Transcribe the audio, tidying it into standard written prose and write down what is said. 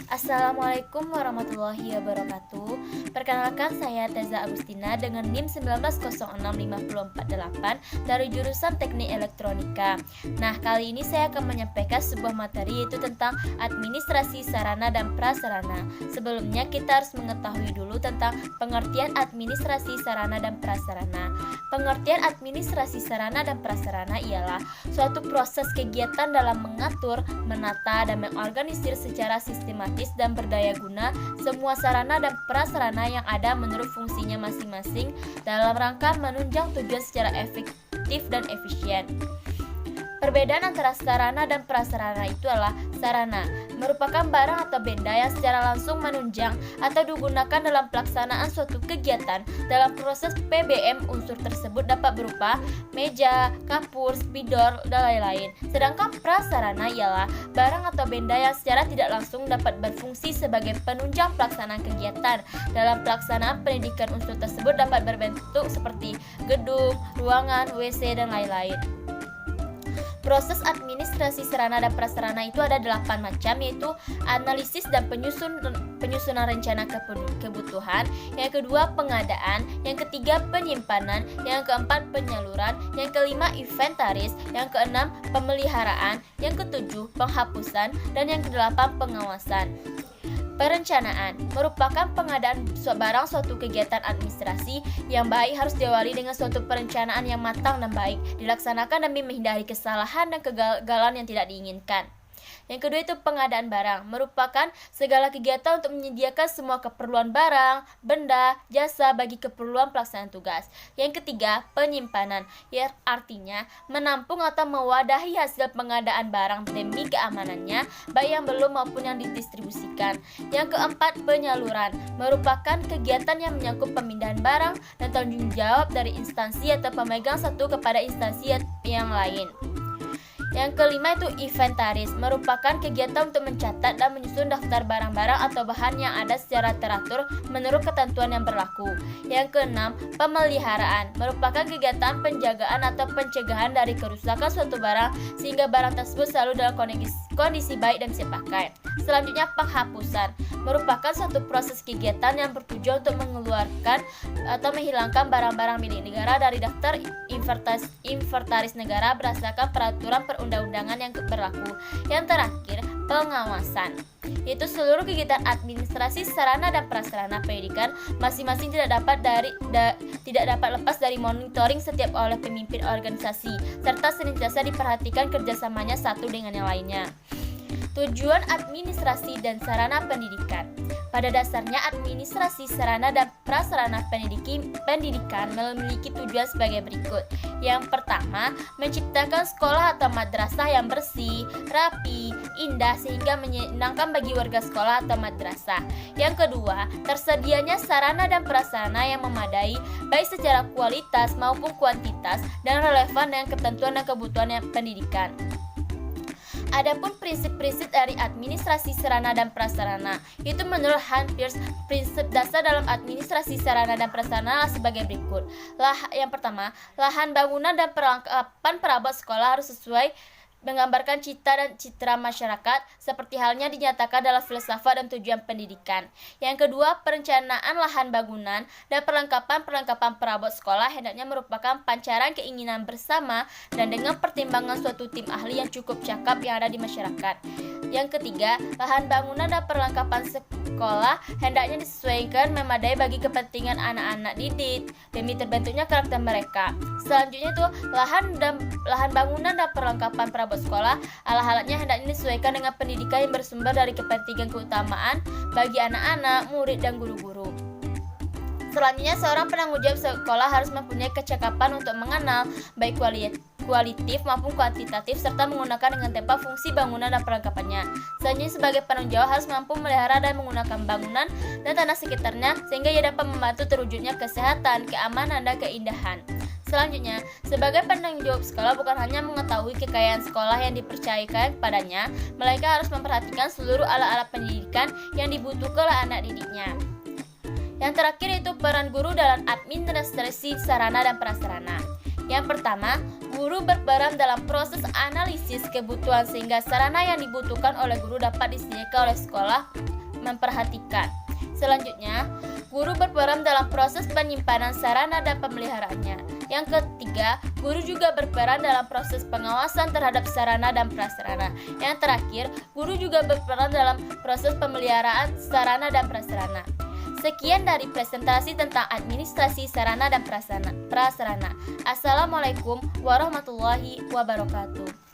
Assalamualaikum warahmatullahi wabarakatuh. Perkenalkan, saya Teza Agustina dengan NIM 1906548 dari jurusan Teknik Elektronika. Nah, kali ini saya akan menyampaikan sebuah materi, yaitu tentang administrasi sarana dan prasarana. Sebelumnya kita harus mengetahui dulu tentang pengertian administrasi sarana dan prasarana. Pengertian administrasi sarana dan prasarana ialah suatu proses kegiatan dalam mengatur, menata, dan mengorganisir secara sistematis dan berdaya guna semua sarana dan prasarana yang ada menurut fungsinya masing-masing dalam rangka menunjang tujuan secara efektif dan efisien. Perbedaan antara sarana dan prasarana itu adalah sarana merupakan barang atau benda yang secara langsung menunjang atau digunakan dalam pelaksanaan suatu kegiatan. Dalam proses PBM, unsur tersebut dapat berupa meja, kapur, spidol, dan lain-lain. Sedangkan prasarana ialah barang atau benda yang secara tidak langsung dapat berfungsi sebagai penunjang pelaksanaan kegiatan. Dalam pelaksanaan pendidikan, unsur tersebut dapat berbentuk seperti gedung, ruangan, WC, dan lain-lain. Proses administrasi sarana dan prasarana itu ada 8 macam, yaitu analisis dan penyusunan rencana kebutuhan, yang kedua pengadaan, yang ketiga penyimpanan, yang keempat penyaluran, yang kelima inventaris, yang keenam pemeliharaan, yang ketujuh penghapusan, dan yang kedelapan pengawasan. Perencanaan merupakan pengadaan barang suatu kegiatan administrasi yang baik harus diawali dengan suatu perencanaan yang matang dan baik, dilaksanakan demi menghindari kesalahan dan kegagalan yang tidak diinginkan. Yang kedua itu pengadaan barang, merupakan segala kegiatan untuk menyediakan semua keperluan barang, benda, jasa bagi keperluan pelaksanaan tugas. Yang ketiga, penyimpanan, yang artinya menampung atau mewadahi hasil pengadaan barang demi keamanannya, baik yang belum maupun yang didistribusikan. Yang keempat, penyaluran, merupakan kegiatan yang menyangkut pemindahan barang dan tanggung jawab dari instansi atau pemegang satu kepada instansi yang lain. Yang kelima itu inventaris, merupakan kegiatan untuk mencatat dan menyusun daftar barang-barang atau bahan yang ada secara teratur menurut ketentuan yang berlaku. Yang keenam, pemeliharaan, merupakan kegiatan penjagaan atau pencegahan dari kerusakan suatu barang sehingga barang tersebut selalu dalam kondisi baik dan siap pakai. Selanjutnya, penghapusan, merupakan suatu proses kegiatan yang bertujuan untuk mengeluarkan atau menghilangkan barang-barang milik negara dari daftar inventaris negara berdasarkan peraturan perundang-undangan yang berlaku. Yang terakhir, pengawasan, yaitu seluruh kegiatan administrasi sarana dan prasarana pendidikan masing-masing tidak dapat lepas dari monitoring setiap oleh pemimpin organisasi, serta senantiasa diperhatikan kerjasamanya satu dengan yang lainnya. Tujuan administrasi dan sarana pendidikan. Pada dasarnya, administrasi sarana dan prasarana pendidikan memiliki tujuan sebagai berikut. Yang pertama, menciptakan sekolah atau madrasah yang bersih, rapi, indah sehingga menyenangkan bagi warga sekolah atau madrasah. Yang kedua, tersedianya sarana dan prasarana yang memadai baik secara kualitas maupun kuantitas dan relevan dengan ketentuan dan kebutuhan pendidikan. Adapun prinsip-prinsip dari administrasi sarana dan prasarana, itu menurut Hans Peirce, prinsip dasar dalam administrasi sarana dan prasarana sebagai berikut. Yang pertama, lahan bangunan dan perlengkapan perabot sekolah harus sesuai menggambarkan cita dan citra masyarakat seperti halnya dinyatakan dalam filsafat dan tujuan pendidikan. Yang kedua, perencanaan lahan bangunan dan perlengkapan perabot sekolah hendaknya merupakan pancaran keinginan bersama dan dengan pertimbangan suatu tim ahli yang cukup cakap yang ada di masyarakat. Yang ketiga, lahan bangunan dan perlengkapan sekolah hendaknya disesuaikan memadai bagi kepentingan anak-anak didik demi terbentuknya karakter mereka. Selanjutnya itu lahan bangunan dan perlengkapan perabot sekolah ala-alatnya hendaknya disesuaikan dengan pendidikan yang bersumber dari kepentingan keutamaan bagi anak-anak, murid, dan guru-guru. Selanjutnya, seorang penanggung jawab sekolah harus mempunyai kecakapan untuk mengenal baik kualitatif maupun kuantitatif serta menggunakan dengan tepat fungsi bangunan dan perlengkapannya. Selanjutnya, sebagai penanggung jawab harus mampu memelihara dan menggunakan bangunan dan tanah sekitarnya sehingga ia dapat membantu terwujudnya kesehatan, keamanan, dan keindahan. Selanjutnya, sebagai penanggung jawab sekolah bukan hanya mengetahui kekayaan sekolah yang dipercayakan kepadanya, melainkan harus memperhatikan seluruh alat-alat pendidikan yang dibutuhkan oleh anak didiknya. Yang terakhir itu peran guru dalam administrasi sarana dan prasarana. Yang pertama, guru berperan dalam proses analisis kebutuhan sehingga sarana yang dibutuhkan oleh guru dapat disediakan oleh sekolah memperhatikan. Selanjutnya, guru berperan dalam proses penyimpanan sarana dan pemeliharaannya. Yang ketiga, guru juga berperan dalam proses pengawasan terhadap sarana dan prasarana. Yang terakhir, guru juga berperan dalam proses pemeliharaan sarana dan prasarana. Sekian dari presentasi tentang administrasi sarana dan prasarana. Assalamualaikum warahmatullahi wabarakatuh.